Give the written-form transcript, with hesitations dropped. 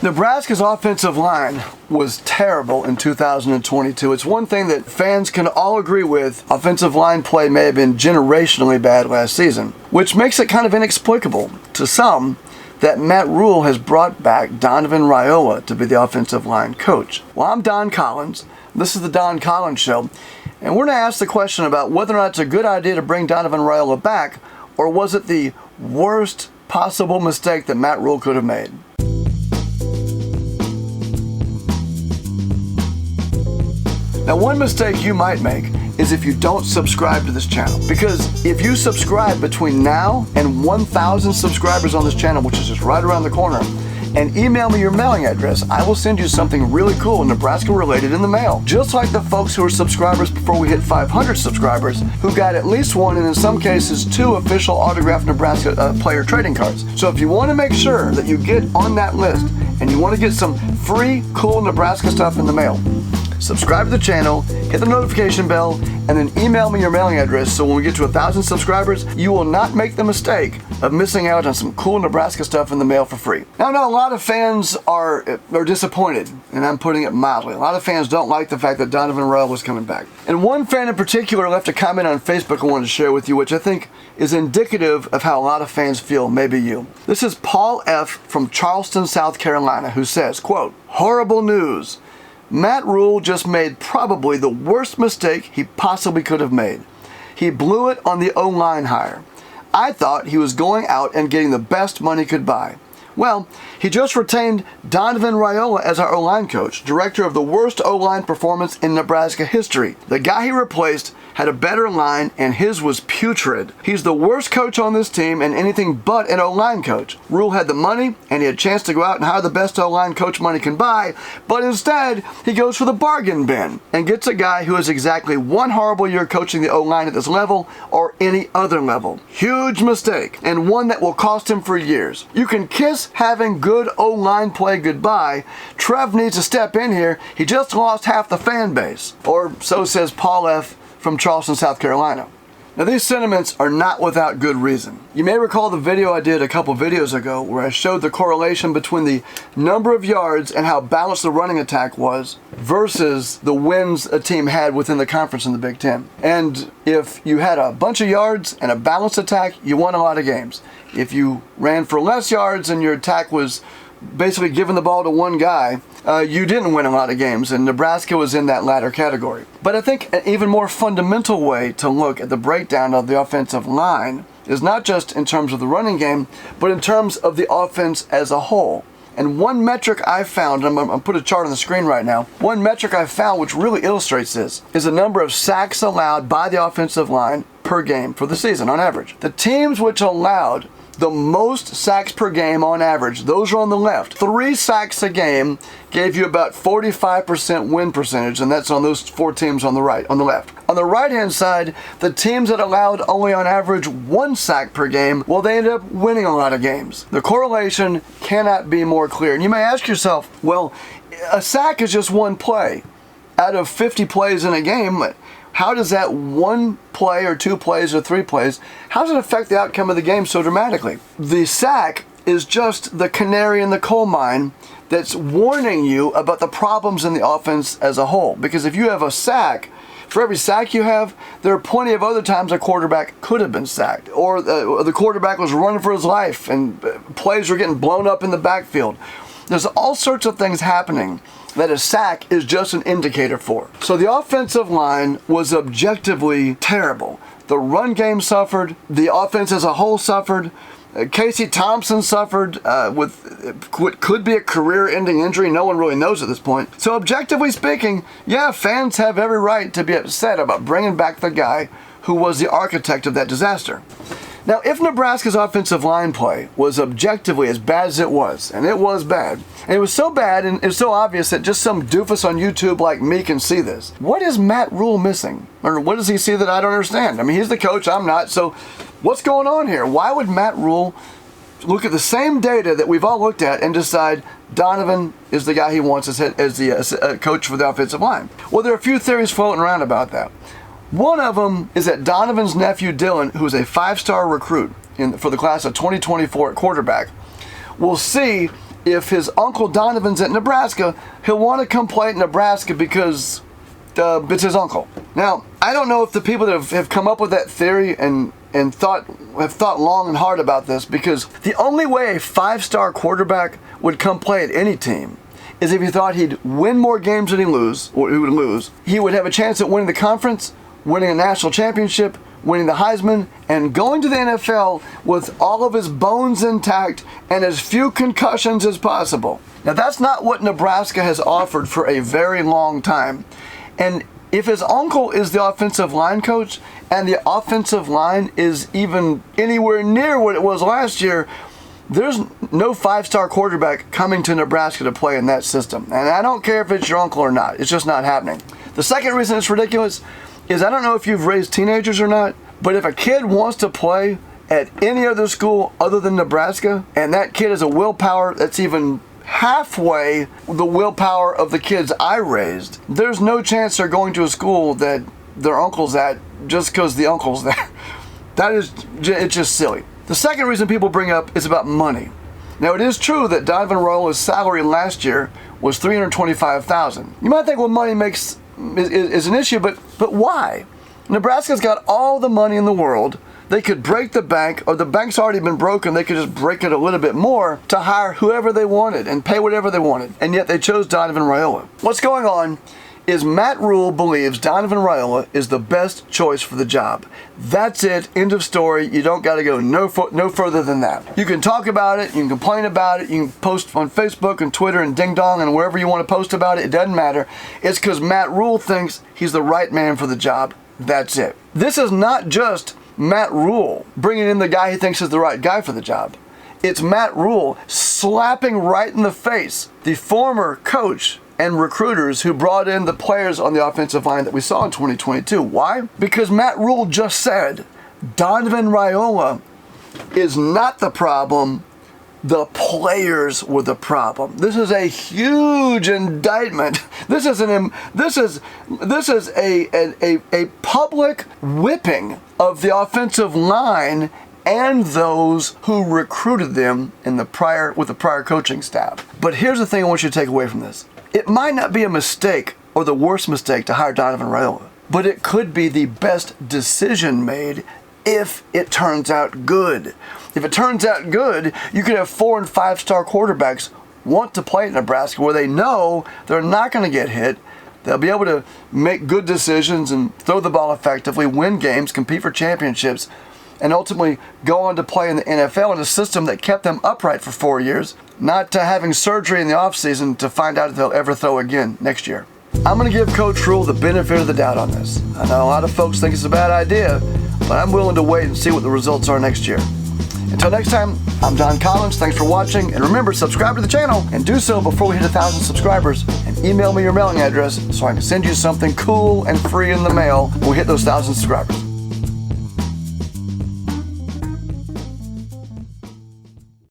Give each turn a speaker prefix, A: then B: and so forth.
A: Nebraska's offensive line was terrible in 2022. It's one thing that fans can all agree with. Offensive line play may have been generationally bad last season, which makes it kind of inexplicable to some that Matt Rule has brought back Donovan Raiola to be the offensive line coach. Well, I'm Don Collins. This is the Don Collins Show, and we're going to ask the question about whether or not it's a good idea to bring Donovan Raiola back, or was it the worst possible mistake that Matt Rule could have made? Now, one mistake you might make is if you don't subscribe to this channel. Because if you subscribe between now and 1,000 subscribers on this channel, which is just right around the corner, and email me your mailing address, I will send you something really cool Nebraska related in the mail. Just like the folks who are subscribers before we hit 500 subscribers, who got at least one and in some cases 2 official autographed Nebraska player trading cards. So if you want to make sure that you get on that list and you want to get some free, cool Nebraska stuff in the mail, subscribe to the channel, hit the notification bell, and then email me your mailing address so when we get to 1,000 subscribers, you will not make the mistake of missing out on some cool Nebraska stuff in the mail for free. Now, I know a lot of fans are disappointed, and I'm putting it mildly. A lot of fans don't like the fact that Donovan Raiola was coming back. And one fan in particular left a comment on Facebook I wanted to share with you, which I think is indicative of how a lot of fans feel, maybe you. This is Paul F. from Charleston, South Carolina, who says, quote, "Horrible news. Matt Rule just made probably the worst mistake he possibly could have made. He blew it on the O-line hire. I thought he was going out and getting the best money he could buy. Well, he just retained Donovan Raiola as our O-line coach, director of the worst O-line performance in Nebraska history. The guy he replaced had a better line, and his was putrid. He's the worst coach on this team and anything but an O-line coach. Rule had the money, and he had a chance to go out and hire the best O-line coach money can buy, but instead, he goes for the bargain bin and gets a guy who has exactly one horrible year coaching the O-line at this level or any other level. Huge mistake, and one that will cost him for years. You can kiss having good O-line play goodbye. Trev needs to step in here. He just lost half the fan base." Or so says Paul F. from Charleston, South Carolina. Now, these sentiments are not without good reason. You may recall the video I did a couple videos ago where I showed the correlation between the number of yards and how balanced the running attack was versus the wins a team had within the conference in the Big Ten. And if you had a bunch of yards and a balanced attack, you won a lot of games. If you ran for less yards and your attack was basically giving the ball to one guy, you didn't win a lot of games, and Nebraska was in that latter category. But I think an even more fundamental way to look at the breakdown of the offensive line is not just in terms of the running game, but in terms of the offense as a whole. And one metric I found, and I'm going to put a chart on the screen right now, one metric I found which really illustrates this is the number of sacks allowed by the offensive line per game for the season on average. The teams which allowed the most sacks per game on average, those are on the left. 3 sacks a game gave you about 45% win percentage, and that's on those 4 teams on the right, on the left. On the right-hand side, the teams that allowed only on average 1 sack per game, well, they ended up winning a lot of games. The correlation cannot be more clear. And you may ask yourself, well, a sack is just one play. Out of 50 plays in a game, how does that 1 play or 2 plays or 3 plays, how does it affect the outcome of the game so dramatically? The sack is just the canary in the coal mine that's warning you about the problems in the offense as a whole. Because if you have a sack, for every sack you have, there are plenty of other times a quarterback could have been sacked. Or the quarterback was running for his life and plays were getting blown up in the backfield. There's all sorts of things happening that a sack is just an indicator for. So the offensive line was objectively terrible. The run game suffered. The offense as a whole suffered. Casey Thompson suffered with what could be a career-ending injury. No one really knows at this point. So objectively speaking, yeah, fans have every right to be upset about bringing back the guy who was the architect of that disaster. Now, if Nebraska's offensive line play was objectively as bad as it was, and it was bad, and it was so bad and it's so obvious that just some doofus on YouTube like me can see this, what is Matt Rule missing? Or what does he see that I don't understand? I mean, he's the coach, I'm not, so what's going on here? Why would Matt Rule look at the same data that we've all looked at and decide Donovan is the guy he wants as the coach for the offensive line? Well, there are a few theories floating around about that. One of them is that Donovan's nephew Dylan, who is a 5-star recruit for the class of 2024 at quarterback, will see if his uncle Donovan's at Nebraska, he'll want to come play at Nebraska because it's his uncle. Now, I don't know if the people that have come up with that theory and have thought long and hard about this, because the only way a 5-star quarterback would come play at any team is if he thought he'd win more games than he would lose. He would have a chance at winning the conference, winning a national championship, winning the Heisman, and going to the NFL with all of his bones intact and as few concussions as possible. Now, that's not what Nebraska has offered for a very long time. And if his uncle is the offensive line coach and the offensive line is even anywhere near what it was last year, there's no 5-star quarterback coming to Nebraska to play in that system. And I don't care if it's your uncle or not. It's just not happening. The second reason it's ridiculous is, I don't know if you've raised teenagers or not, but if a kid wants to play at any other school other than Nebraska, and that kid has a willpower that's even halfway the willpower of the kids I raised, there's no chance they're going to a school that their uncle's at just because the uncle's there. It's just silly. The second reason people bring up is about money. Now, it is true that Donovan Raiola's salary last year was $325,000. You might think, well, money is an issue, but why? Nebraska's got all the money in the world. They could break the bank, or the bank's already been broken. They could just break it a little bit more to hire whoever they wanted and pay whatever they wanted. And yet they chose Donovan Raiola. What's going on is Matt Rule believes Donovan Raiola is the best choice for the job. That's it. End of story. You don't got to go no further than that. You can talk about it. You can complain about it. You can post on Facebook and Twitter and Ding Dong and wherever you want to post about it. It doesn't matter. It's because Matt Rule thinks he's the right man for the job. That's it. This is not just Matt Rule bringing in the guy he thinks is the right guy for the job. It's Matt Rule slapping right in the face the former coach and recruiters who brought in the players on the offensive line that we saw in 2022. Why? Because Matt Rule just said Donovan Raiola is not the problem. The players were the problem. This is a huge indictment. This is a public whipping of the offensive line and those who recruited them with the prior coaching staff. But here's the thing I want you to take away from this. It might not be a mistake or the worst mistake to hire Donovan Raiola, but it could be the best decision made if it turns out good. If it turns out good, you could have 4- and 5-star quarterbacks want to play at Nebraska where they know they're not going to get hit. They'll be able to make good decisions and throw the ball effectively, win games, compete for championships, and ultimately go on to play in the NFL in a system that kept them upright for 4 years, not having surgery in the offseason to find out if they'll ever throw again next year. I'm going to give Coach Rule the benefit of the doubt on this. I know a lot of folks think it's a bad idea, but I'm willing to wait and see what the results are next year. Until next time, I'm Don Collins. Thanks for watching. And remember, subscribe to the channel and do so before we hit 1,000 subscribers. And email me your mailing address so I can send you something cool and free in the mail when we hit those 1,000 subscribers.